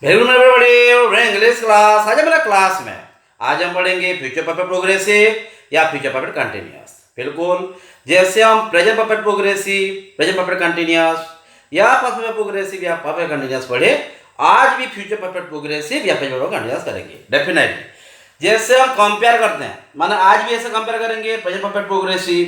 Very good मेरे English class. आज हमारा क्लास में आज हम पढ़ेंगे फ्यूचर परफेक्ट प्रोग्रेसिव या फ्यूचर परफेक्ट कंटिन्यूअस। बिल्कुल जैसे हम present perfect progressive, present perfect continuous या परफेक्ट प्रोग्रेसिव या परफेक्ट कंटिन्यूअस पढ़े, आज भी फ्यूचर परफेक्ट प्रोग्रेसिव या प्रेजेंट परफेक्ट कंटिन्यूअस करेंगे डेफिनेटली। जैसे हम कंपेयर करते हैं, माने आज भी ऐसे कंपेयर करेंगे present perfect progressive,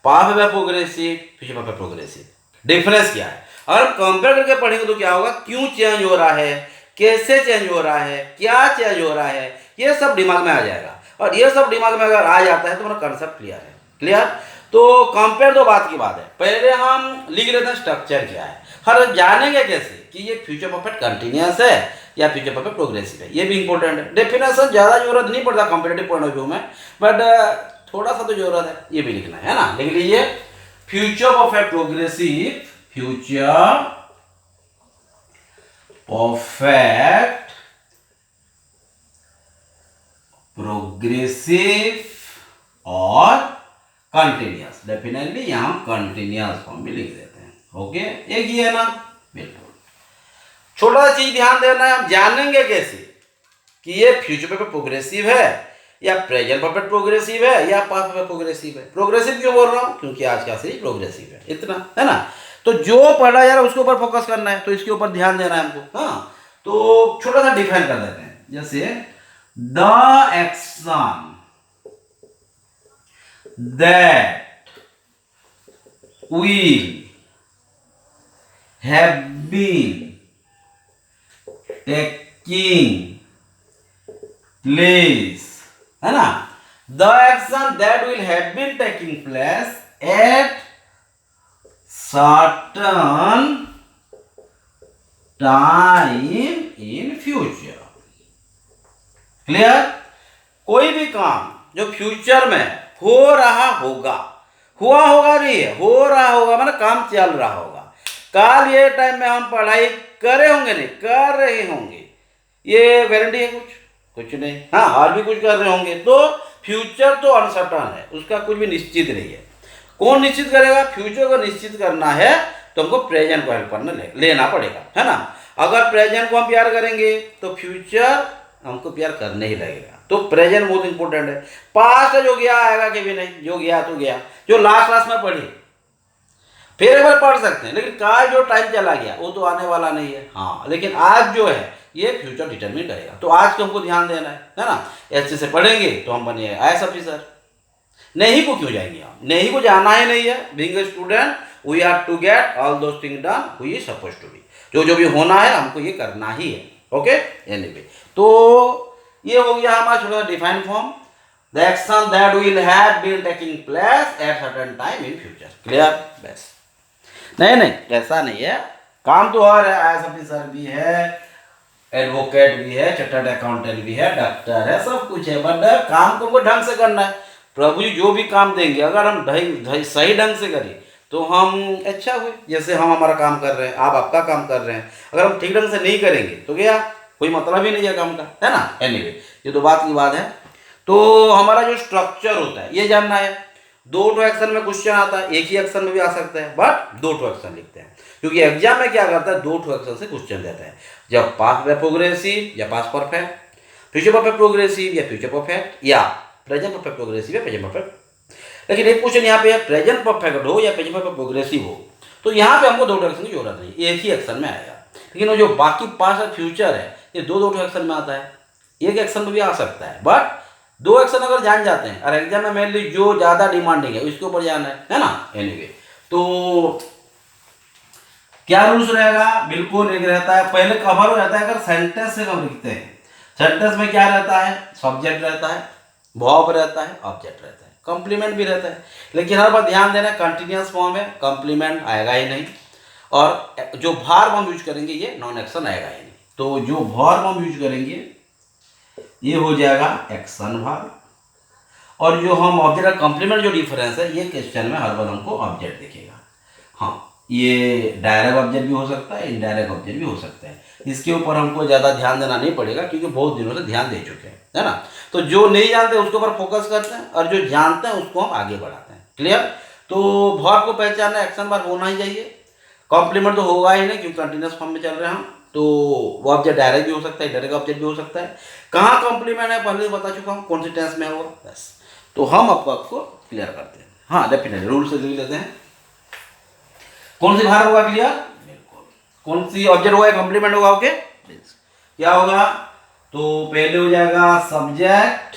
perfect progressive, future perfect progressive. Difference क्या है? अगर कंपेयर करके पढ़ेंगे तो क्या होगा, क्यों चेंज हो रहा है, कैसे चेंज हो रहा है, क्या चेंज हो रहा है, ये सब दिमाग में आ जाएगा। और ये सब दिमाग में अगर आ जाता है तो मेरा कंसेप्ट क्लियर है। क्लियर? तो कंपेयर तो बात की बात है, पहले हम लिख लेते हैं स्ट्रक्चर क्या है। हर जानेंगे कैसे कि ये फ्यूचर परफेक्ट कंटिन्यूअस है या फ्यूचर परफेक्ट प्रोग्रेसिव है, ये भी इंपॉर्टेंट है। डेफिनेशन ज़्यादा जरूरत नहीं पड़ता कंपेरेटिव पॉइंट ऑफ व्यू में, बट थोड़ा सा तो जरूरत है, ये भी लिखना है ना। लिख लीजिए future perfect progressive, future perfect progressive और कंटिन्यूअस। डेफिनेटली यहां कंटिन्यूअस फॉर्म भी लिख देते हैं। ओके, एक ही है ना। बिल्कुल छोटा सा चीज ध्यान देना है, हम जानेंगे कैसे कि ये फ्यूचर परफेक्ट प्रोग्रेसिव है या प्रेजेंट परफेक्ट प्रोग्रेसिव है या पास्ट परफेक्ट प्रोग्रेसिव है। प्रोग्रेसिव क्यों बोल रहा हूं? क्योंकि आज का सीरीज प्रोग्रेसिव है, इतना है ना। तो जो पढ़ा जा रहा है उसके ऊपर फोकस करना है, तो इसके ऊपर ध्यान देना है हमको। हाँ, तो छोटा सा डिफाइन कर देते हैं। जैसे the action that will have been taking place, है ना। The action that will have been taking place at certain time in future. Clear? कोई भी काम जो फ्यूचर में हो रहा होगा, हुआ होगा नहीं है, हो रहा होगा, मतलब काम चल रहा होगा। कल ये टाइम में हम पढ़ाई करे होंगे, नहीं कर रहे होंगे, ये गारंटी है? कुछ नहीं। हाँ, और भी कुछ कर रहे होंगे। तो फ्यूचर तो अनसर्टन है, उसका कुछ भी निश्चित नहीं है। कौन निश्चित करेगा? फ्यूचर को निश्चित करना है तो हमको प्रेजेंट को हेल्प करना लेना पड़ेगा, है ना। अगर प्रेजेंट को हम प्यार करेंगे तो फ्यूचर हमको प्यार करने ही लगेगा। तो प्रेजेंट बहुत इंपॉर्टेंट है। पास्ट जो गया आएगा कि भी नहीं, जो गया तो गया। जो लास्ट क्लास में पढ़ी फिर एक बार पढ़ सकते हैं, लेकिन कल जो टाइम चला गया वो तो आने वाला नहीं है। हाँ, लेकिन आज जो है ये फ्यूचर डिटरमिन करेगा। तो आज को हमको ध्यान देना है ना। अच्छे से पढ़ेंगे तो हम बने आईएएस ऑफिसर। नहीं को क्यों जाएंगे आप? नहीं को जाना ही नहीं है। Being a student we are to get all those thing done we is suppose to be. जो भी होना है हमको ये करना ही है। ओके, एनीवे, तो ये हो गया हमारा छोटा define form. The action that will have been taking place at certain time in future. Clear? बस। नहीं, ऐसा नहीं है। काम तो और है, आईएएस ऑफिसर भी है, एडवोकेट भी है, चार्टर्ड अकाउंटेंट भी है, डॉक्टर है, सब कुछ है। बट काम को ढंग से करना है। प्रभु जी जो भी काम देंगे अगर हम सही ढंग से करें तो हम अच्छा हुए। जैसे हम हमारा काम कर रहे हैं, आप आपका काम कर रहे हैं, अगर हम ठीक ढंग से नहीं करेंगे तो क्या, कोई मतलब ही नहीं है काम का, है ना। एनीवे, ये तो बात की बात है। तो हमारा जो स्ट्रक्चर होता है ये जानना है। दो टू एक्शन में क्वेश्चन आता है, एक ही एक्शन में भी आ सकता है, बट दो टू एक्शन लिखते हैं क्योंकि एग्जाम में क्या करता है, दो टू एक्शन से क्वेश्चन देता है। जब पास्ट प्रोग्रेसिव या past perfect, future perfect progressive या फ्यूचर परफेक्ट, या प्रेजेंट परफेक्ट प्रोग्रेसिव या प्रेजेंट परफेक्ट। लेकिन एक क्वेश्चन यहाँ पे है प्रेजेंट परफेक्ट हो या प्रेजेंट परफेक्ट प्रोग्रेसिव हो, तो यहाँ पे हमको दो टू एक्शन की जरूरत नहीं, एक ही एक्शन में आएगा। लेकिन वो जो बाकी पास्ट और फ्यूचर है ये दो टू एक्शन में आता है। एक एक्शन में भी आ सकता है, बट दो एक्शन अगर जान जाते हैं और एग्जाम में मेनली जो ज़्यादा डिमांडिंग है उसके ऊपर जाना है ना। एनीवे, तो क्या रूल्स रहेगा? बिल्कुल एक रहता है, पहले कवर हो जाता है अगर सेंटेंस से हम लिखते हैं। सेंटेंस में क्या रहता है? सब्जेक्ट रहता है, वर्ब रहता है, ऑब्जेक्ट रहता है, कंप्लीमेंट भी रहता है। लेकिन हर बार ध्यान देना, कंटिन्यूअस फॉर्म है, कंप्लीमेंट आएगा ही नहीं। और जो वर्ब हम यूज करेंगे ये नॉन एक्शन आएगा ही नहीं। तो जो वर्ब हम यूज करेंगे ये हो जाएगा एक्शन वर्ब, और जो हम ऑब्जेक्ट कंप्लीमेंट जो डिफरेंस है ये क्वेश्चन में हर बार हमको ऑब्जेक्ट दिखेगा। हाँ, ये डायरेक्ट ऑब्जेक्ट भी हो सकता है, इनडायरेक्ट ऑब्जेक्ट भी हो सकता है। इसके ऊपर हमको ज़्यादा ध्यान देना नहीं पड़ेगा क्योंकि बहुत दिनों से ध्यान दे चुके हैं, है ना। तो जो नहीं जानते उसके ऊपर फोकस करते हैं और जो जानते हैं उसको हम आगे बढ़ाते हैं। क्लियर? तो वर्ब को पहचानना, एक्शन वर्ब होना ही चाहिए। कॉम्प्लीमेंट तो होगा ही नहीं क्योंकि कंटिन्यूअस फॉर्म में चल रहे हैं हम। तो वो ऑब्जेक्ट डायरेक्ट भी हो सकता है, डायरेक्ट ऑब्जेक्ट भी हो सकता है। कहाँ कॉम्प्लीमेंट है पहले बता चुका हूँ, कौन सी टेंस में होगा बस। तो हम आपको क्लियर करते हैं। हाँ डेफिनेटली रूल से लिख लेते हैं। कौन सी भार होगा क्लियर, बिल्कुल। कौन सी ऑब्जेक्ट होगा कॉम्प्लीमेंट होगा, ओके। क्या होगा, तो पहले हो जाएगा सब्जेक्ट,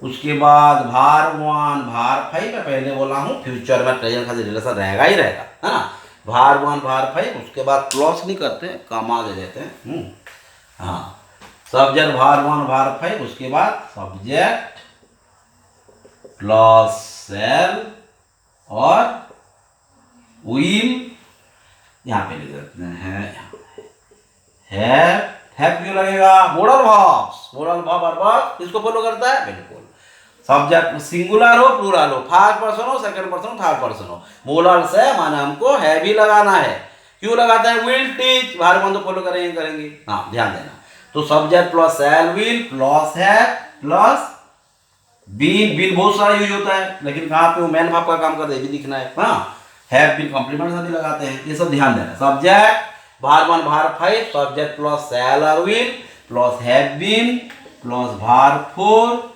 उसके बाद भार 1 भार 5 मैं पहले बोला हूँ फ्यूचर में प्रेजेंट का रिलेशन रहेगा ही रहेगा, है ना। भार 1 भार 5, उसके बाद क्लॉज नहीं करते, कामा दे देते हैं। हाँ, सब्जेक्ट भार 1 भार 5, उसके बाद सब्जेक्ट प्लस सेल और विल, यहाँ पे लिख देते हैं है क्यों लगेगा, मोडल वर्ब्स, मोडल वर्ब किसको फॉलो करता है, बिल्कुल सब्जेक्ट सिंगुलर हो प्लूरल हो, फर्स्ट पर्सन हो सेकंड पर्सन हो थर्ड पर्सन हो, मोडल से माने हमको है भी लगाना है। क्यों लगाता है, विल टीच, भार वन तो फॉलो करेंगे। हाँ ध्यान देना, तो subject plus shell will plus है प्लस बीन, बीन बहुत सारा यूज होता है लेकिन कहाँ पे वो मैन भाव का काम करते हैं, ये भी दिखना है। हाँ, हैव बीन कॉम्प्लीमेंट साथ ही लगाते हैं, ये सब ध्यान देना। सब्जेक्ट भार 1 भार 5, सब्जेक्ट प्लस शैल और will plus have been plus भार 4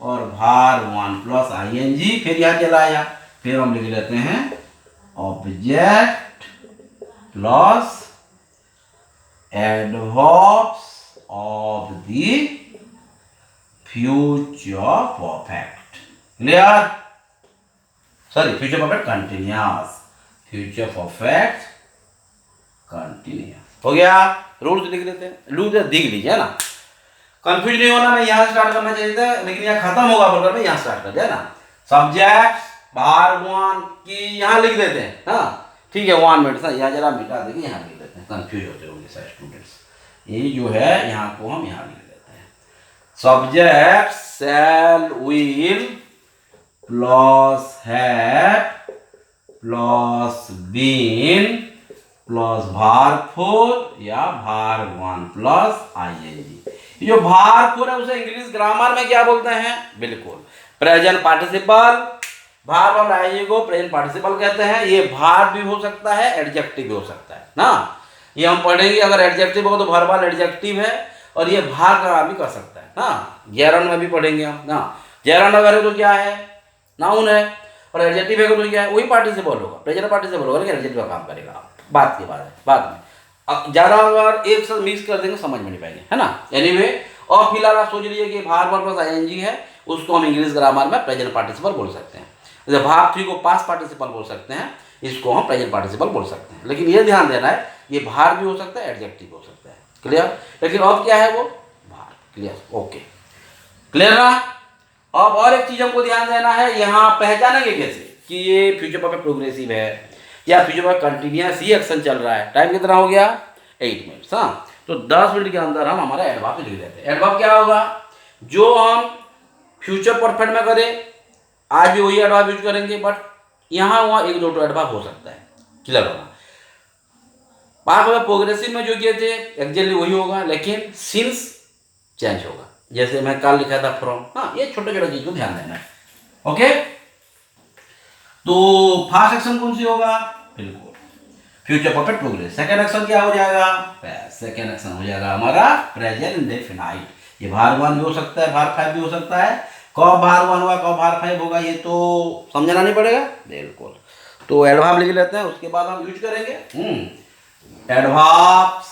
और भार 1 प्लस आईएनजी, फिर यहाँ चला आया, फिर हम लिख लेते हैं object plus adverbs of the future perfect, clear, sorry future perfect continuous, future perfect continuous हो गया। रूल्स लिख लेते हैं, रूल्स दिख लीजिए ना, कंफ्यूज नहीं होना। मैं यहाँ स्टार्ट करना चाहिए था लेकिन यहाँ खत्म होगा बोलकर मैं यहाँ स्टार्ट कर दिया ना। सब्जेक्ट भार 1 की यहाँ लिख देते हैं, हाँ ठीक है 1 मिनट, यहाँ जरा मिटा देंगे, यहाँ लिख देते हैं, कंफ्यूज होते होंगे सर स्टूडेंट्स। ये जो है यहाँ को हम यहाँ लिख देते हैं, subject shall will plus have plus been plus भार 4 या भार 1 प्लस आईएनजी। जो भार 4 है उसे इंग्लिश ग्रामर में क्या बोलते हैं, बिल्कुल प्रेजेंट पार्टिसिपल। भार 1 आईएनजी को प्रेजेंट पार्टिसिपल कहते हैं। ये भार भी हो सकता है, एडजेक्टिव भी हो सकता है ना, ये हम पढ़ेंगे। अगर एडजेक्टिव हो तो वर्बल एडजेक्टिव है, और ये भार का भी कर सकता है ना, जैरन में भी पढ़ेंगे हम ना। जैरन अगर है तो क्या है, नाउन है, और एडजेक्टिव है तो क्या है, वही पार्टिसिपल होगा, प्रेजेंट पार्टिसिपल होगा लेकिन एडजेक्टिव का काम करेगा, बात की बात है बाद में। अब ज़्यादा अगर एक साथ मिक्स कर देंगे समझ में नहीं पाएंगे, है ना। एनीवे और फिलहाल आप सोच लीजिए कि भार 1 प्लस आईएनजी है, उसको हम इंग्लिश ग्रामर में प्रेजेंट पार्टिसिपल बोल सकते हैं। जैसे भार 3 को पास्ट पार्टिसिपल बोल सकते हैं, इसको हम प्रेजेंट पार्टिसिपल बोल सकते हैं। लेकिन ये ध्यान देना है, ये भार भी हो सकता है, एडजेक्टिव हो सकता है, क्लियर। लेकिन अब क्या है वो भार, क्लियर, ओके क्लियर ना। अब और एक चीज हमको ध्यान देना है, यहाँ पहचानेंगे कैसे कि ये फ्यूचर परफेक्ट प्रोग्रेसिव है या फ्यूचर परफेक्ट कंटिन्यूअस ही एक्शन चल रहा है। टाइम कितना हो गया, 8 मिनट्स। हाँ, तो 10 मिनट के अंदर हम हमारा एडवर्ब लिख देते हैं। एडवर्ब क्या होगा, जो हम फ्यूचर परफेक्ट में करें, आज भी वही एडवर्ब यूज करेंगे, बट यहाँ वहाँ एक दो एडवर्ब हो सकता है, क्लियर होगा। पास्ट परफेक्ट प्रोग्रेसिव में जो किए थे एक्जेक्टली वही होगा, लेकिन सिंस चेंज होगा। जैसे मैं कल लिखा था फ्रॉम, हाँ ये छोटे छोटे चीज को ध्यान देना है, ओके। तो फर्स्ट एक्शन कौन सी होगा, बिल्कुल future perfect progress. Second action क्या हो जाएगा, सेकंड एक्शन हो जाएगा हमारा प्रेजेंट इंडेफिनाइट। ये भार 1 भी हो सकता है, भार 5 भी हो सकता है। कब भार 1 होगा कब भार 5 होगा ये तो समझना नहीं पड़ेगा, बिल्कुल। तो एडवर्ब लिख लेते हैं, उसके बाद हम यूज करेंगे adverbs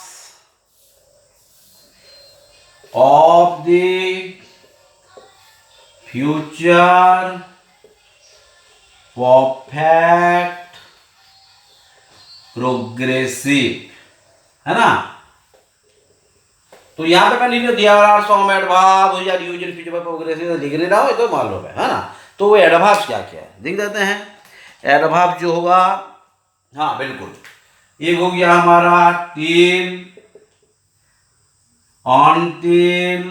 of the future perfect progressive, है ना। तो यहाँ पे मैं लिख दिया सॉम एडवर्ब या यूज इन फ्यूचर प्रोग्रेसिव लिख नहीं रहा हूँ, ये तो मालूम है ना। तो वो एडवर्ब क्या क्या है लिख देते हैं। एडवर्ब जो होगा, हाँ बिल्कुल, एक हो गया हमारा till, until,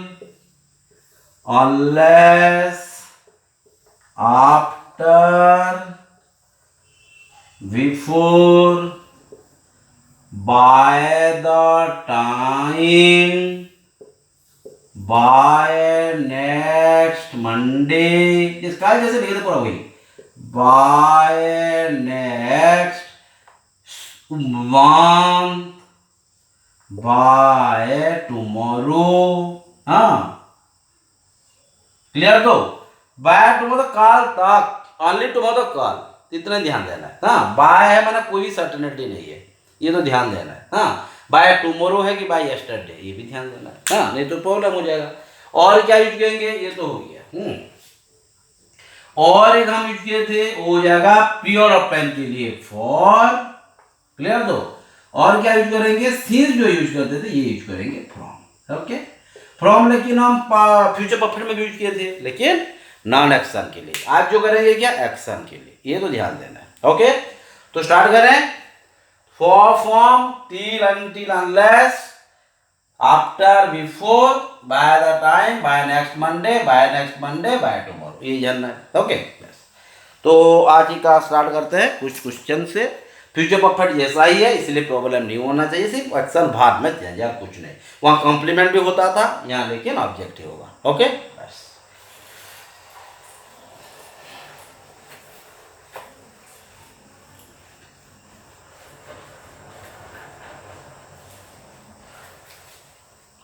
unless, after, before, by the time, by next Monday, इसका जैसे लिखे थे पूरा वही, by next month, by tomorrow. हाँ क्लियर। तो बाय टुमारो काल तक, ओनली टुमारो कल, इतना ध्यान देना है। हाँ बाय है माना कोई भी सर्टेनिटी नहीं है, ये तो ध्यान देना है। हाँ बाय टुमारो है कि बाय यस्टरडे, ये भी ध्यान देना है। हाँ नहीं तो प्रॉब्लम हो जाएगा। और क्या यूज करेंगे, ये तो हो गया। और एक हम यूज किए थे, वो हो जाएगा पीरियड ऑफ टाइम के लिए फॉर। क्लियर। तो और क्या यूज करेंगे, सिंस जो यूज करते थे ये यूज करेंगे फ्रॉम। ओके फ्रॉम लेकिन हम फ्यूचर परफेक्ट में भी यूज किए थे, लेकिन नॉन एक्शन के लिए। आज जो करेंगे क्या, एक्शन के लिए, ये तो ध्यान देना है। ओके तो स्टार्ट करें। For from, till, until, unless, after, before, by the time, by next Monday, by next Monday, by tomorrow, ये जानना है। ओके तो आज ही का स्टार्ट करते हैं कुछ क्वेश्चन से। फ्यूचर परफेक्ट जैसा ही है, इसलिए प्रॉब्लम नहीं होना चाहिए, सिर्फ एक्शन भाग में चेंज है, कुछ नहीं। वहाँ कॉम्प्लीमेंट भी होता था, यहाँ लेकिन ऑब्जेक्टिव होगा। ओके बस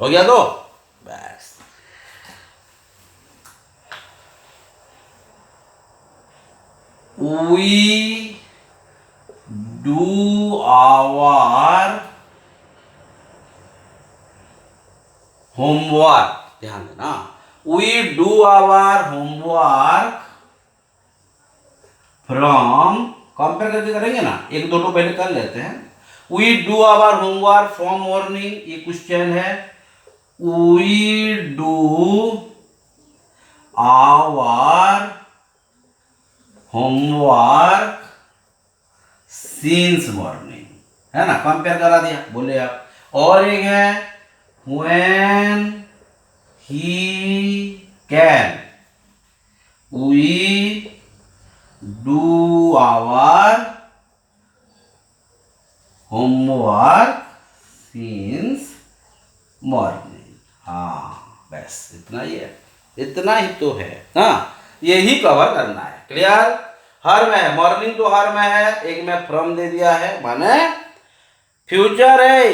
हो गया। तो बस we do our homework, ध्यान देना, we do our homework from, compare करके करेंगे ना, एक दो तो पहले कर लेते हैं। we do our homework from morning, ये क्वेश्चन है। we do our homework since morning, है ना, कंपेयर करा दिया, बोले आप। और एक है when he came, we do our homework since morning. हाँ बस इतना ही है, इतना ही तो है। हाँ यही कवर करना है। क्लियर। हर में है, मॉर्निंग तो हर में है, एक में फ्रॉम दे दिया है, माने फ्यूचर है,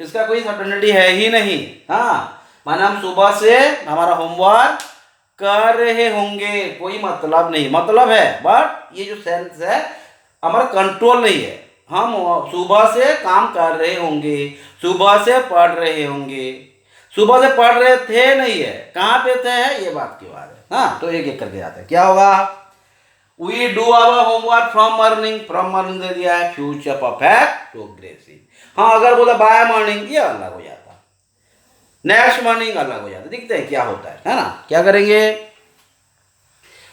इसका कोई सर्टेनिटी है ही नहीं। हाँ माने हम सुबह से हमारा होमवर्क कर रहे होंगे, कोई मतलब नहीं, मतलब है बट ये जो सेंस है हमारा कंट्रोल नहीं है। हम सुबह से काम कर रहे होंगे, सुबह से पढ़ रहे होंगे, सुबह से पढ़ रहे थे नहीं है, कहाँ पे थे है, ये बात की बात है। हाँ तो एक एक करके जाते हैं। क्या होगा, we do our homework from morning, from morning दे दिया है, फ्यूचर परफेक्ट प्रोग्रेसिव। हाँ अगर बोला बाय मॉर्निंग, ये अलग हो जाता, नेक्स्ट मॉर्निंग अलग हो जाता। दिखते हैं क्या होता है ना। क्या करेंगे,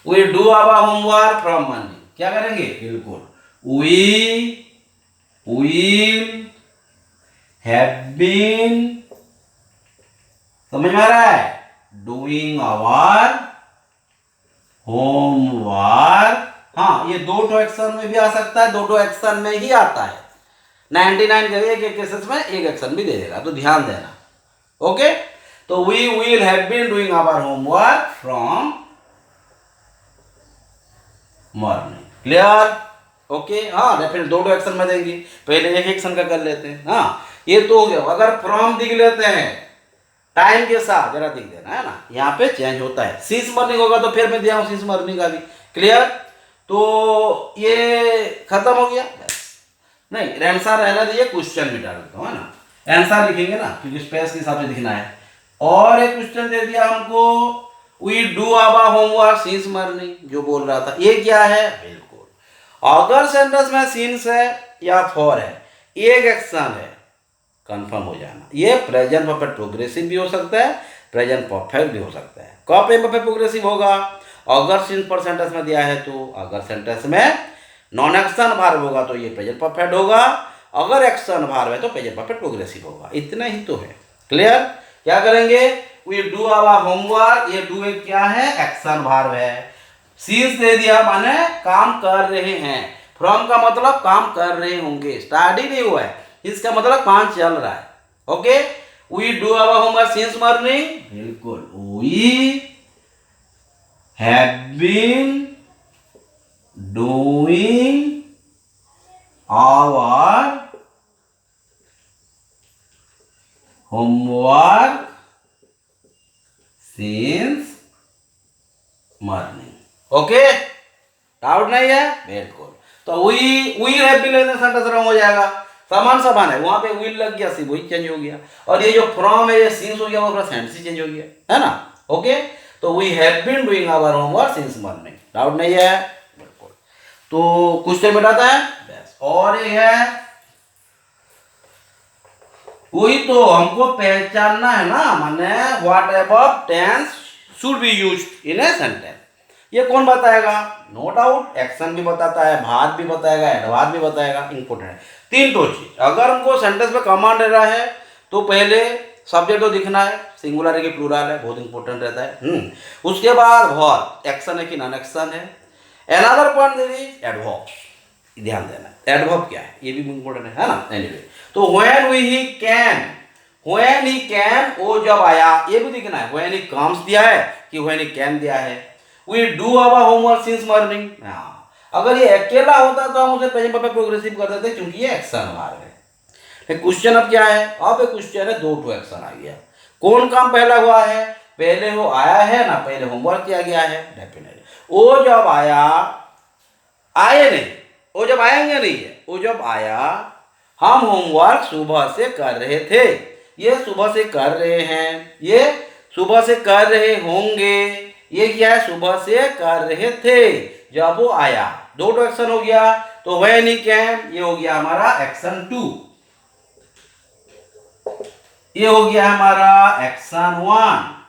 we do our homework from morning, क्या करेंगे, बिल्कुल वी विल हैव बीन, समझ में आ रहा है, डूइंग आवर होमवर्क। हाँ ये दो टो एक्शन में भी आ सकता है, दो टो एक्शन में ही आता है। 99 के एक केसेस में एक एक्शन भी दे देगा, तो ध्यान देना। ओके तो we will have been doing our homework from morning. Clear. Okay हाँ डेफिनेट दो टो एक्शन में देंगी, पहले एक एक्शन का कर लेते हैं। हाँ ये तो हो गया। अगर फ्रॉम दिख लेते हैं टाइम के साथ, जरा दिख देना है ना, यहाँ पे चेंज होता है। सिंस मॉर्निंग होगा तो फिर मैं दिया हूँ सिंस मॉर्निंग का भी। क्लियर। तो ये खत्म हो गया बस। नहीं आंसर रहना दीजिए, क्वेश्चन भी डाल देता हूँ, है ना, आंसर लिखेंगे ना क्योंकि स्पेस के हिसाब से दिखना है। और एक क्वेश्चन दे दिया हमको, we do our homework since morning, जो बोल रहा था ये क्या है, बिल्कुल अगर सेंटेंस में सिंस है या फॉर है, एक एक्शन है, कंफर्म हो जाना। ये प्रेजेंट परफेक्ट प्रोग्रेसिव भी हो सकता है, प्रेजेंट परफेक्ट भी हो सकता है। कब परफेक्ट प्रोग्रेसिव होगा, अगर सिंस पर सेंटेंस में दिया है तो, अगर सेंटेंस में नॉन एक्शन वर्ब होगा तो ये प्रेजेंट परफेक्ट होगा, अगर एक्शन वर्ब है तो प्रेजेंट परफेक्ट प्रोग्रेसिव होगा। इतना ही तो है। क्लियर। क्या करेंगे, वी डू आवर होमवर्क, ये डू एक क्या है, एक्शन वर्ब है। सिंस दे दिया माने काम कर रहे हैं, फ्रॉम का मतलब काम कर रहे होंगे, स्टार्ट ही नहीं हुआ है, इसका मतलब काम चल रहा है। Okay we do our homework since morning, बिल्कुल we have been doing our homework since morning. Okay, doubt नहीं है? Very good. तो वी हैव बीन लेने सेंटेंस रॉन्ग हो जाएगा, समान है, वहां पे विल लग गया, सिर्फ वही चेंज हो गया। और ये जो फ्रॉम है, ये सिंस हो गया, वो पूरा सेंटेंस ही चेंज हो गया, है ना? ओके, तो we have been doing our homework since morning. Doubt नहीं है? बिल्कुल। तो क्वेश्चन मिटाता है बस। और ये है वही तो हमको पहचानना है ना, माने what above tense should be used in a sentence. ये कौन बताएगा? नो डाउट, एक्शन भी बताता है, भाग भी बताएगा, एडवर्ब भी बताएगा। इंपॉर्टेंट है तीन तो चीज। अगर हमको सेंटेंस में कमांड रहा है तो पहले सब्जेक्ट तो दिखना है, सिंगुलर है कि प्लूरल है, बहुत इंपॉर्टेंट रहता है। उसके बाद वर्ब, एक्शन है कि नॉन एक्शन है। अनदर पॉइंट इज एडवर्ब, ध्यान देना एडवर्ब क्या है, ये भी इंपॉर्टेंट है ना? एनीवे, तो व्हेन ही कैन, वो जब आया, ये भी दिखना है। व्हेन ही कम्स दिया है कि व्हेन ही कैन दिया है। We do our homework since morning. अगर ये अकेला होता तो हम उसे प्रेजेंट परफेक्ट प्रोग्रेसिव कर देते, क्योंकि ये एक्शन वर्ब है। क्वेश्चन अब क्या है? अब क्वेश्चन है दो टू एक्शन आ गया। कौन काम पहला हुआ है? पहले वो आया है ना, पहले होमवर्क किया गया है। डेफिनेटली वो जब आया, आए नहीं, वो जब आएंगे नहीं है, वो जब आया, हम होमवर्क सुबह से कर रहे थे, ये सुबह से कर रहे हैं, ये सुबह से कर रहे होंगे, ये क्या है? सुबह से कर रहे थे जब वो आया। दो तो एक्शन हो गया। तो व्हेन ही कैन, ये हो गया हमारा एक्शन 2, ये हो गया हमारा एक्शन 1।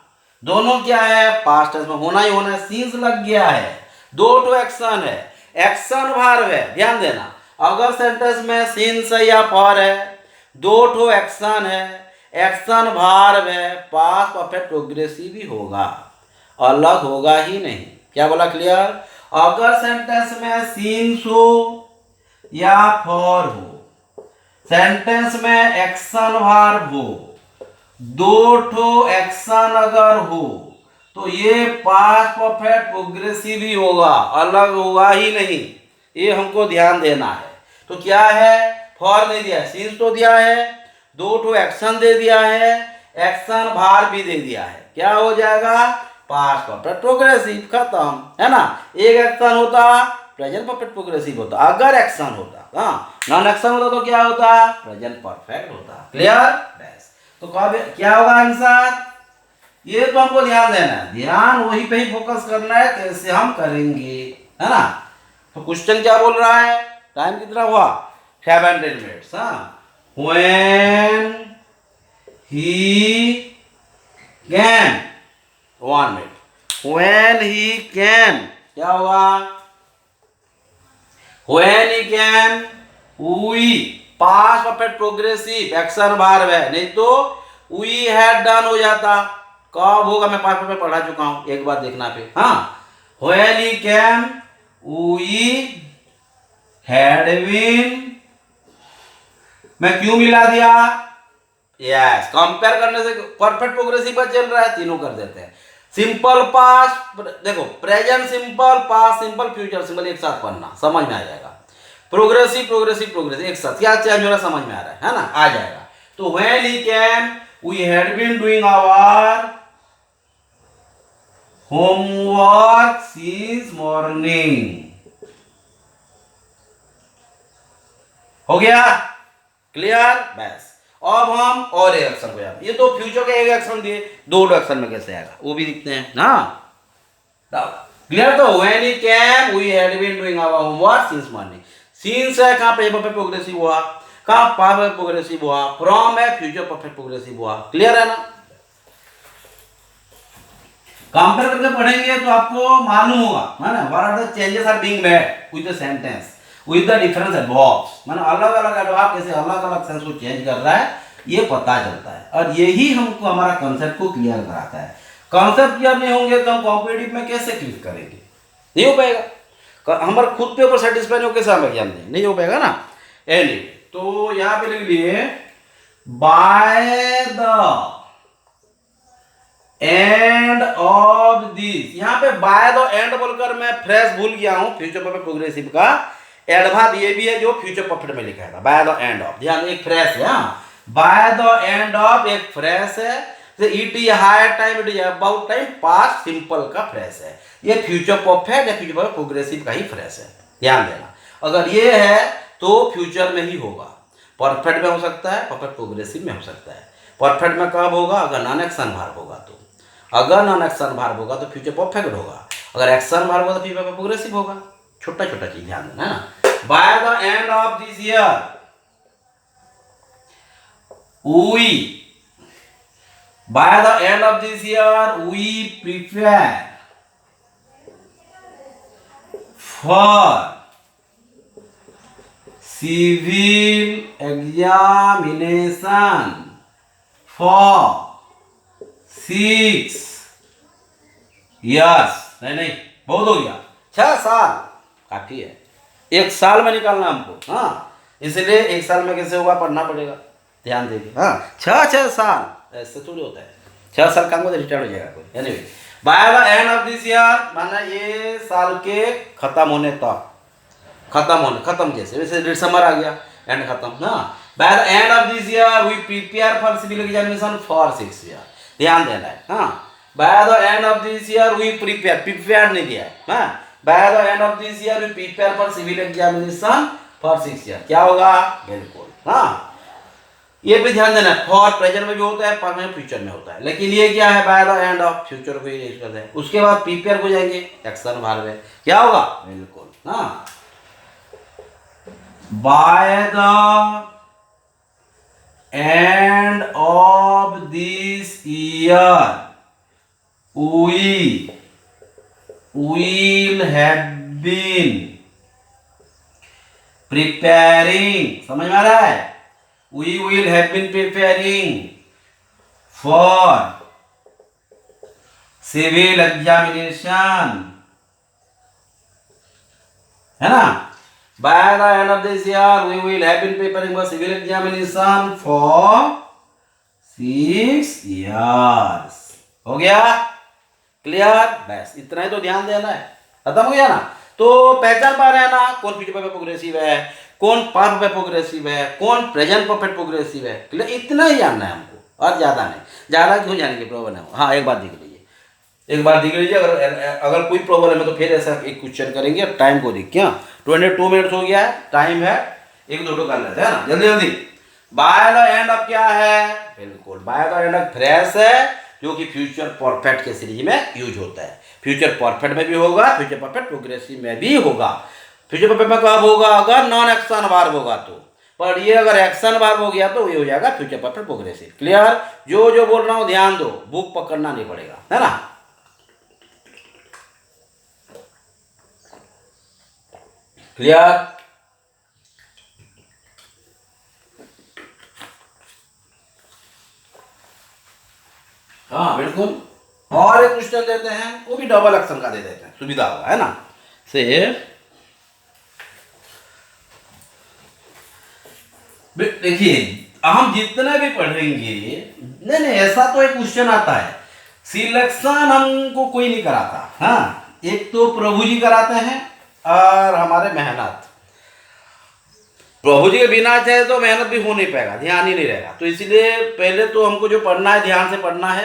दोनों क्या है? पास्ट टेंस में होना ही होना है, सीन्स लग गया है। दो तो एक्शन है, एक्शन वर्ब है। ध्यान देना, अगर सेंटेंस में सिंस है या फॉर है, दो ठो एक्शन है, एक्शन वर्ब है, पास्ट परफेक्ट प्रोग्रेसिव भी होगा, अलग होगा ही नहीं। क्या बोला? क्लियर? अगर सेंटेंस में सिंस हो या फॉर हो, सेंटेंस में एक्शन वर्ब हो, दो ठो एक्शन अगर हो, तो ये पास्ट परफेक्ट प्रोग्रेसिव ही होगा, अलग होगा ही नहीं। ये हमको ध्यान देना है। तो क्या है? फॉर नहीं दिया है, सिंस तो दिया है, दो ठो एक्शन दे दिया है, एक्शन भार भी दे दिया है। क्या हो जाएगा? पास्ट परफेक्ट प्रोग्रेसिव, खत्म, है ना? एक एक्शन होता प्रेजेंट परफेक्ट प्रोग्रेसिव होता, अगर एक्शन होता। नॉन एक्शन होता तो क्या होता? प्रेजेंट परफेक्ट होता। क्लियर? बस, तो कब क्या होगा आंसर? ये तो हमको ध्यान देना है, ध्यान वही पे ही फोकस करना है, कैसे हम करेंगे, है ना? तो क्वेश्चन क्या बोल रहा है? टाइम कितना हुआ? 7 minutes. When he came, 1 minute. When he came क्या होगा? When he came, we past perfect progressive action verb है, नहीं तो वी हैड डन हो जाता। कब होगा? मैं पास्ट में पढ़ा चुका हूं, एक बार देखना पे। When he came, we had been, मैं क्यों मिला दिया? यस, कंपेयर करने से परफेक्ट प्रोग्रेसिव पर चल रहा है, तीनों कर देते हैं। सिंपल पास्ट, देखो present simple, past simple, future simple एक साथ पढ़ना, समझ में आ जाएगा। प्रोग्रेसिव प्रोग्रेसिव प्रोग्रेसिव एक साथ, क्या चेंज हो रहा समझ में आ रहा है ना? आ जाएगा। तो when he came, we had been doing our homework since morning. हो गया? क्लियर? बस, अब हम और एक एक्शन को जाते। ये तो फ्यूचर का एक एक्शन दिए, दो एक्शन में कैसे आएगा वो भी दिखते हैं ना। क्लियर? तो when he came, we had been doing our homework since morning. Since है, कहां पे परफेक्ट प्रोग्रेसिव हुआ, कहां पास्ट प्रोग्रेसिव हुआ, फ्रॉम है फ्यूचर परफेक्ट प्रोग्रेसिव हुआ। क्लियर है ना? कंपेयर करके पढ़ेंगे तो आपको मालूम होगा, है ना? What are the changes are being made with the sentence with the difference adverbs, माने अलग अलग एडवर्ब कैसे अलग अलग सेंस को चेंज कर रहा है, ये पता चलता है। और यही हमको हमारा कॉन्सेप्ट को क्लियर कराता है। कॉन्सेप्ट क्लियर नहीं होंगे तो हम कॉम्पिटिटिव में कैसे क्लिक करेंगे? नहीं हो पाएगा। हमारे खुद पे ऊपर सेटिस्फाई नहीं हो, कैसे हम एग्जाम दें? नहीं हो पाएगा ना। एनी, तो यहां पे लिख लिए bye the end of this. यहां पे बाय द एंड बोलकर मैं फ्रेश भूल गया हूं, फ्यूचर परफेक्ट प्रोग्रेसिव का एडवर्ब ये भी है जो फ्यूचर परफेक्ट में लिखा है, बाय द एंड ऑफ। ध्यान, एक फ्रेश है बाय द एंड ऑफ एक फ्रेश है, it is higher time, it is about time, past simple का फ्रेश है। ये फ्यूचर परफेक्ट या फ्यूचर प्रोग्रेसिव का ही फ्रेश है, ध्यान देना। अगर ये है तो फ्यूचर में ही होगा, परफेक्ट में हो सकता है, परफेक्ट प्रोग्रेसिव में हो सकता है। परफेक्ट में कब होगा? अगर नॉन एक्शन वर्ब होगा तो, अगर नॉन एक्शन वर्ब होगा तो फ्यूचर परफेक्ट होगा, अगर एक्शन वर्ब होगा तो फ्यूचर प्रोग्रेसिव होगा। छोटा छोटा चीज ध्यान देना है ना। By the end of this year we, by the end of this year we prepare for civil examination for 6 years। नहीं बहुत हो गया, 6 साल काफी है, 1 साल में निकालना हमको। हाँ, इसलिए 1 साल में कैसे होगा पढ़ना पड़ेगा, ध्यान देंगे। हाँ, 6 साल ऐसे थोड़ी होता है, 6 साल काम को रिटायर हो जाएगा कोई। Anyway, bye the end of this year माना ये साल के खत्म होने तक, खत्म जैसे वैसे दिसंबर आ गया, एंड खत्म ना। By the end of this year we prepare for civil examination for 6 year, ध्यान देना है। हाँ, by the end of this year we prepare नहीं दिया है। हाँ, by the end of this year we prepare for civil examination for 6 year, क्या होगा? बिल्कुल। हाँ, ये भी ध्यान देना, फॉर प्रेजेंट में भी होता है, पर में फ्यूचर में होता है, लेकिन ये क्या है? By the end of, future को यूज करते हैं। उसके बाद प्रिपेयर हो जाएंगे, एक्शन वर्ब है, क्या होगा? बिल्कुल। हाँ, by the end of this year we will have been preparing, समझ में आ रहा है? We will have been preparing for civil examination, है ना? By the end of this year, we will have been preparing for civil examination for 6 years। हो गया clear? बस इतना ही तो ध्यान देना है, खत्म हो गया ना। तो पहचान पा रहे हैं ना कौन फ्यूचर परफेक्ट प्रोग्रेसिव है, कौन पास्ट परफेक्ट प्रोग्रेसिव है, कौन प्रेजेंट परफेक्ट प्रोग्रेसिव है। क्लियर? इतना ही जानना है हमको, और ज्यादा नहीं। ज्यादा क्यों जानेंगे? प्रॉब्लम है। हाँ, एक बात देख लीजिए, अगर कोई प्रॉब्लम है तो फिर ऐसा एक क्वेश्चन करेंगे। टाइम को देख, क्या 22 मिनट्स हो गया है, टाइम है, एक दो कर लेते हैं ना जल्दी जल्दी। बाय द एंड ऑफ क्या है? बिल्कुल, bye the end of fresh है, जो कि फ्यूचर परफेक्ट के सीरीज में यूज होता है। फ्यूचर परफेक्ट में भी होगा, फ्यूचर परफेक्ट प्रोग्रेसिव में भी होगा। फ्यूचर परफेक्ट में कब होगा? अगर नॉन एक्शन वर्ब होगा तो, पर ये अगर एक्शन वर्ब हो गया तो ये हो जाएगा फ्यूचर परफेक्ट प्रोग्रेसिव। क्लियर? जो जो बोल रहा हूँ ध्यान दो, बुक पकड़ना नहीं पड़ेगा, है ना। क्लियर? हाँ बिल्कुल। और एक क्वेश्चन देते हैं, वो भी डबल एक्शन का दे देते हैं, सुविधा होगा, है ना। से देखिए, हम जितना भी पढ़ेंगे, नहीं ऐसा तो एक क्वेश्चन आता है, सिलेक्शन हमको कोई नहीं कराता। हाँ, एक तो प्रभु जी कराते हैं और हमारे मेहनत, प्रभु जी के बिना चाहे तो मेहनत भी हो नहीं पाएगा, ध्यान ही नहीं रहेगा। तो इसलिए पहले तो हमको जो पढ़ना है ध्यान से पढ़ना है,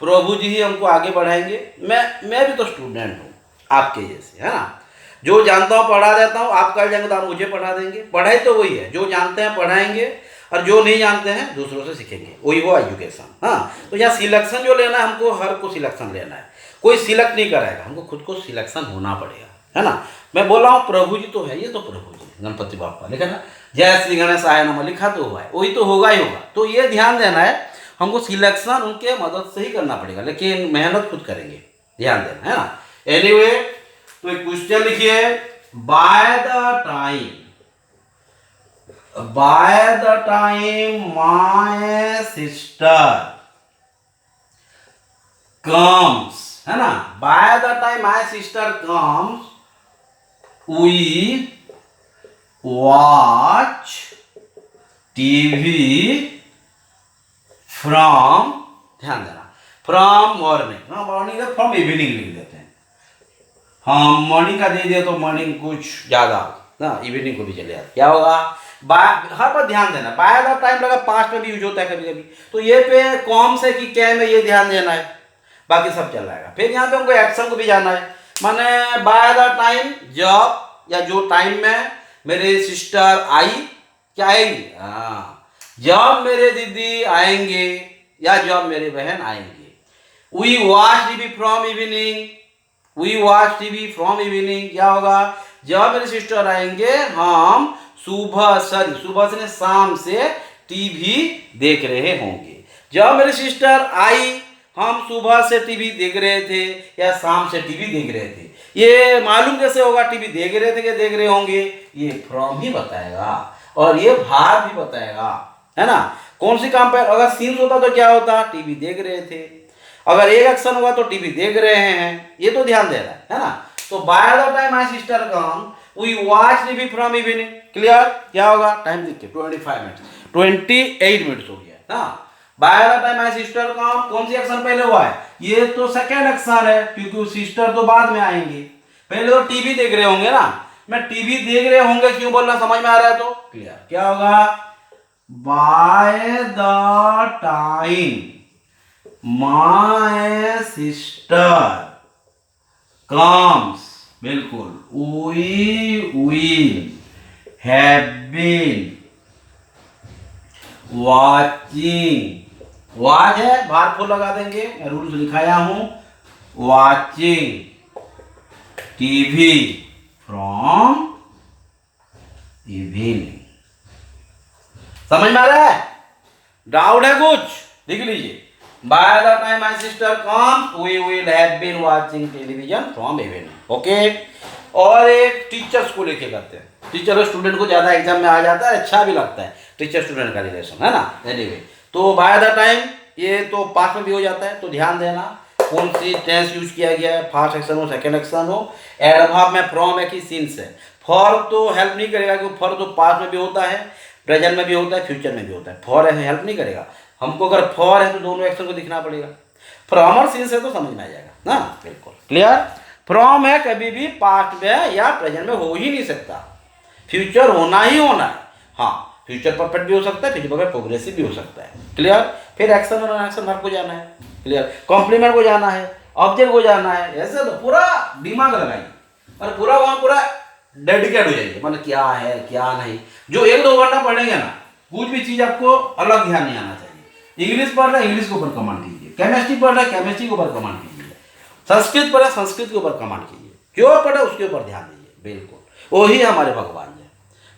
प्रभु जी ही हमको आगे बढ़ाएंगे। मैं भी तो स्टूडेंट हूँ आपके जैसे, है ना। जो जानता हूँ पढ़ा देता हूँ, आप कर जाएंगे तो आप मुझे पढ़ा देंगे। पढ़ाई तो वही है, जो जानते हैं पढ़ाएंगे और जो नहीं जानते हैं दूसरों से सीखेंगे, वही हुआ एजुकेशन। हाँ, तो यहाँ सिलेक्शन जो लेना है हमको, हर को सिलेक्शन लेना है, कोई सिलेक्ट नहीं कराएगा, हमको खुद को सिलेक्शन होना पड़ेगा, है ना। मैं बोल रहा हूँ प्रभु जी तो है, ये तो प्रभु जी गणपति बापा लिखा ना, जय श्री गणेशाय नमः लिखा तो हुआ है, वही तो होगा ही होगा। तो ये ध्यान देना है, हमको सिलेक्शन उनके मदद से ही करना पड़ेगा, लेकिन मेहनत खुद करेंगे, ध्यान देना, है ना। एनीवे, तो एक क्वेश्चन लिखिए, by the time my sister comes, है ना, by the time my sister comes we watch TV from, ध्यान देना, फ्रॉम मॉर्निंग, हाँ मॉर्निंग है, फ्रॉम इवनिंग लिख देते हैं। हाँ, मॉर्निंग का दे दिया तो मॉर्निंग कुछ ज़्यादा ना, इवनिंग को भी चले जाए, क्या होगा? हर बार ध्यान देना, बाय द टाइम लगा पास्ट में भी यूज होता है कभी कभी, तो ये पे कॉम से कि क्या में ये ध्यान देना है, बाकी सब चल जाएगा। फिर यहाँ पे हमको एक्शन को भी जाना है, माने बाय द टाइम जब या जो टाइम में मेरे सिस्टर आई, क्या आएंगी, हाँ, जब मेरे दीदी आएंगे या जब मेरे बहन आएंगे। We watch TV from evening, we watch TV from evening, क्या होगा, जब मेरे सिस्टर आएंगे हम सुबह से शाम से टीवी देख रहे होंगे। जब मेरे सिस्टर आई हम सुबह से टीवी देख रहे थे या शाम से टीवी देख रहे थे। ये मालूम कैसे होगा टीवी देख रहे थे कि देख रहे होंगे, ये फ्रॉम ही बताएगा और ये भार भी बताएगा, है ना। कौन सी काम पर, अगर सीन्स होता तो क्या होता, टीवी देख रहे थे, अगर एक एक्शन होगा तो टीवी देख रहे हैं, ये तो ध्यान दे रहा है ना। तो by the time my sister come we watch TV from evening, clear, क्या होगा, टाइम देखिए 25 मिनट्स 28 मिनट्स हो गया ना। By the time my sister come, कौन सी एक्शन पहले हुआ है, ये तो सेकेंड एक्शन है क्योंकि सिस्टर तो बाद में आएंगे, पहले तो टीवी देख रहे होंगे ना। मैं टीवी देख रहे होंगे क्यों बोलना, समझ में आ रहा है तो क्लियर, क्या होगा, by the time my sister comes, बिल्कुल, we will have been watching, watch है बाहर फुल लगा देंगे, मैं रूल्स लिखाया हूं, वाचिंग टीवी फ्रॉम इवनिंग। समझ में आ रहा है, डाउट है कुछ, लिख लीजिए, by the time my sister comes we will have been watching television from evening, okay. और एक टीचर्स को लेके करते हैं, टीचर और स्टूडेंट को ज्यादा एग्जाम में आ जाता है, अच्छा भी लगता है टीचर स्टूडेंट का रिलेशन, है ना। एनीवे तो बाय द टाइम ये तो पास्ट में भी हो जाता है, तो ध्यान देना कौन सी टेंस यूज किया गया है, फर्स्ट एक्शन हो सेकंड एक्शन हो, एडवर्ब में फ्रॉम है कि सिंस है। फॉर तो हेल्प नहीं करेगा क्योंकि फॉर तो पास्ट में भी होता है, प्रेजेंट में भी होता है, फ्यूचर में भी होता है, फॉर है हेल्प नहीं करेगा हमको। अगर फॉर है तो दोनों एक्शन को दिखना पड़ेगा, फ्रॉम और सिंस है तो समझ में आ जाएगा ना, बिल्कुल क्लियर। फ्रॉम है कभी भी पास्ट में या प्रेजेंट में हो ही नहीं सकता, फ्यूचर होना ही होना है, हाँ फ्यूचर परफेक्ट भी हो सकता है, फ्यूचर परफेक्ट प्रोग्रेसिव भी हो सकता है, क्लियर। फिर एक्शन और एक्शन वर्ब को जाना है, क्लियर, कॉम्प्लीमेंट को जाना है, ऑब्जेक्ट को जाना है, ऐसे तो पूरा दिमाग लगाइए और पूरा वहाँ पूरा डेडिकेट हो जाइए, मतलब क्या है क्या नहीं। जो 1-2 घंटा पढ़ेंगे ना, कुछ भी चीज़ आपको अलग ध्यान नहीं आना चाहिए। इंग्लिश पढ़ रहे इंग्लिश के ऊपर कमांड कीजिए, केमिस्ट्री पढ़ रहे केमिस्ट्री के ऊपर कमांड कीजिए, संस्कृत पढ़े संस्कृत के ऊपर कमांड कीजिए, जो पढ़े उसके ऊपर ध्यान दीजिए, बिल्कुल वही हमारे भगवान है।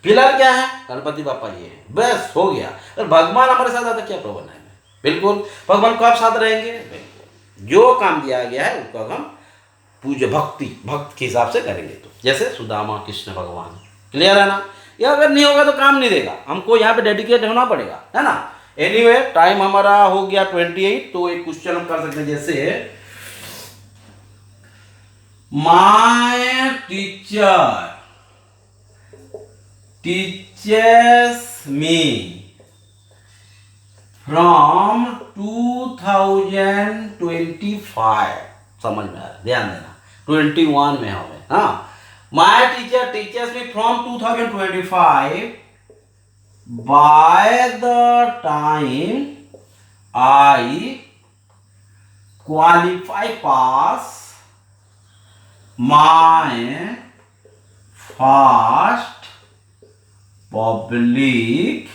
फिलहाल क्या है, गणपति बापा ये है, बस हो गया। और भगवान हमारे साथ आता क्या प्रॉब्लम है, बिल्कुल भगवान को आप साथ रहेंगे, बिल्कुल जो काम दिया गया है उसको हम पूज्य भक्त के हिसाब से करेंगे, तो जैसे सुदामा कृष्ण भगवान, क्लियर है ना। ये अगर नहीं होगा तो काम नहीं देगा, हमको यहाँ पे डेडिकेट होना पड़ेगा, है ना। एनीवे टाइम हमारा हो गया 28, तो एक क्वेश्चन हम कर सकते हैं, जैसे my teacher teaches me from 2025, समझ में आ रहा है, ध्यान देना 21 में हमें, हाँ। My teacher teachers me from 2025 by the time I qualify pass my first public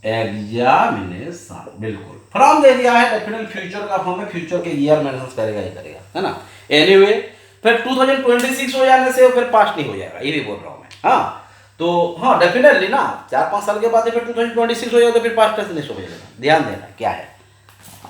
examination, बिल्कुल फ्रॉम दे दिया है, डेफिनेटली फ्यूचर का फॉर्म है, फ्यूचर के ईयर मेंशन करेगा ही करेगा, है ना। एनीवे फिर 2026 हो जाने से फिर पास्ट नहीं हो जाएगा, ये भी बोल रहा हूँ मैं, हाँ। तो हाँ डेफिनेटली ना 4-5 साल के बाद फिर 2026 हो जाएगा तो फिर पास्ट टेंस नहीं हो जाएगा, ध्यान देना क्या है,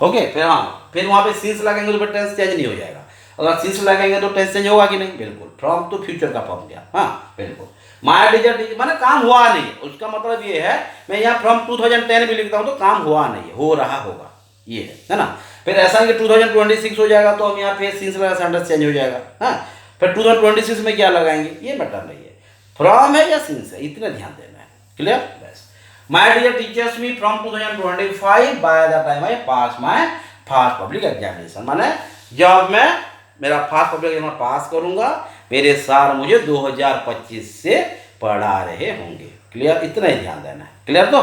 ओके। फिर हाँ फिर वहाँ पे सीन्स लगेंगे तो फिर टेंस चेंज नहीं हो जाएगा, अगर सीन्स लगेंगे तो टेंस चेंज होगा कि नहीं, बिल्कुल। फ्रॉम तो फ्यूचर का फॉर्म गया, हाँ बिल्कुल। माय टीचर माने काम हुआ नहीं है, उसका मतलब ये है, मैं यहाँ फ्रॉम 2010 भी लिखता हूँ तो काम हुआ नहीं है, हो रहा होगा, ये है ना। फिर ऐसा है कि 2026 हो जाएगा तो हम यहाँ पे सीन्स लगा सेंटेंस चेंज हो जाएगा, हाँ। फिर 2026 में क्या लगाएंगे, ये मैटर नहीं है, फ्रॉम है या सीन्स है, इतना ध्यान देना है, क्लियर। बस my teacher teachers me from 2025 by the time I pass my first public examination, माने जब मैं मेरा फर्स्ट पब्लिक एग्जाम पास करूंगा, मेरे सार मुझे 2025 से पढ़ा रहे होंगे। क्लियर, इतना ही ध्यान देना है। क्लियर, तो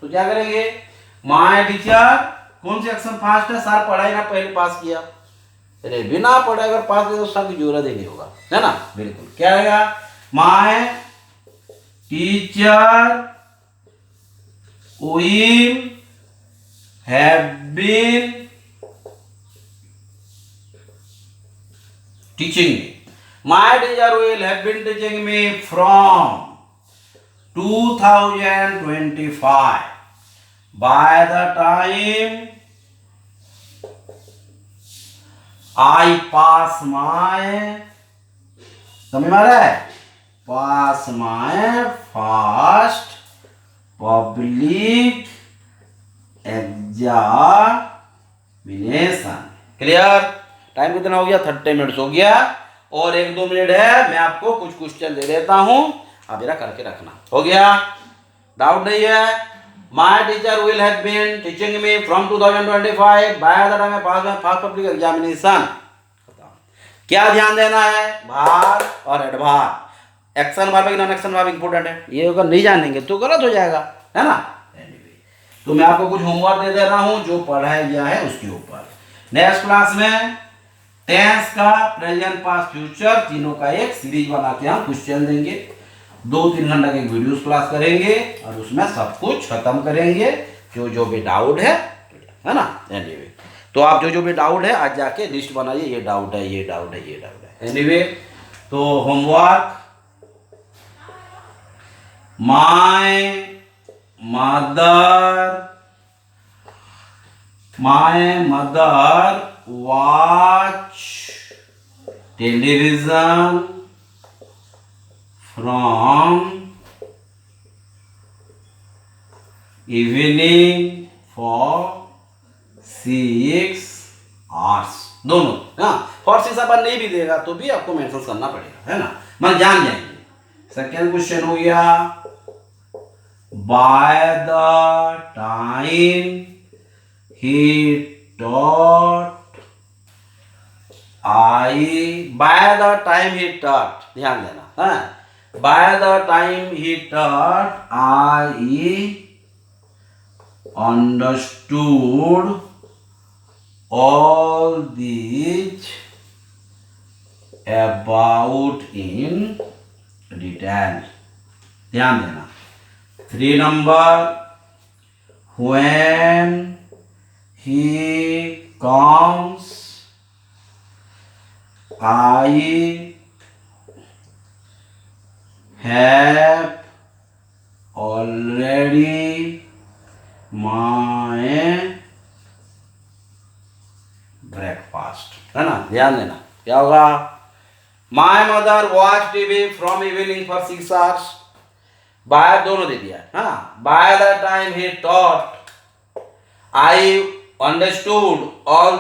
क्या करेंगे, माय टीचर, कौन सी एक्शन फास्ट है, सर पढ़ाई ना पहले पास किया। अरे बिना पढ़े अगर पास किया तो सर की जरूरत ही नहीं होगा, है ना। बिल्कुल, क्या रहेगा, my teacher will have been teaching me. My teacher will have been teaching me from 2025. By the time I pass my, समझ में आ रहा है, pass my first public examination. Clear, time कितना हो गया, 30 मिनट्स हो गया, और 1-2 मिनट है, मैं आपको कुछ क्वेश्चन दे देता हूं, आप जरा करके रखना। हो गया, डाउट नहीं है। My teacher will have been teaching me from 2025 by the time I pass my first public examination. क्या ध्यान देना है, भार और एडभार, एक्शन वर्ब की नॉन एक्शन वर्ब इंपॉर्टेंट है, ये अगर नहीं जानेंगे तो गलत हो जाएगा, है ना। तो मैं आपको कुछ होमवर्क दे रहा हूं जो पढ़ाया गया है उसके ऊपर। नेक्स्ट क्लास में टेंस का, प्रेजेंट, पास्ट, फ्यूचर तीनों का एक सीरीज बना के हम क्वेश्चन देंगे। 2-3 घंटे की वीडियोस क्लास करेंगे और उसमें सब कुछ खत्म करेंगे, जो भी डाउट है ना। एनीवे, तो आप जो भी डाउट है आज जाके लिस्ट बनाइए, ये डाउट है, ये डाउट है, ये डाउट है। एनीवे, तो homework, my mother watch television from evening for 6 hours, दोनों, हाँ, फॉर 6 अपन नहीं भी देगा तो भी आपको मेंशन करना पड़ेगा, है ना, मतलब जान जाएंगे। सेकेंड क्वेश्चन हो गया, bye the time he taught by the time he taught, ध्यान देना, हाँ, by the time he taught I understood all these about in detail, ध्यान देना। 3 number, when he comes I have already my breakfast, है ना, ध्यान देना। क्या होगा, my mother watch TV from evening for 6 hours, by दोनों दे दिया, हाँ, by the time he taught I understood all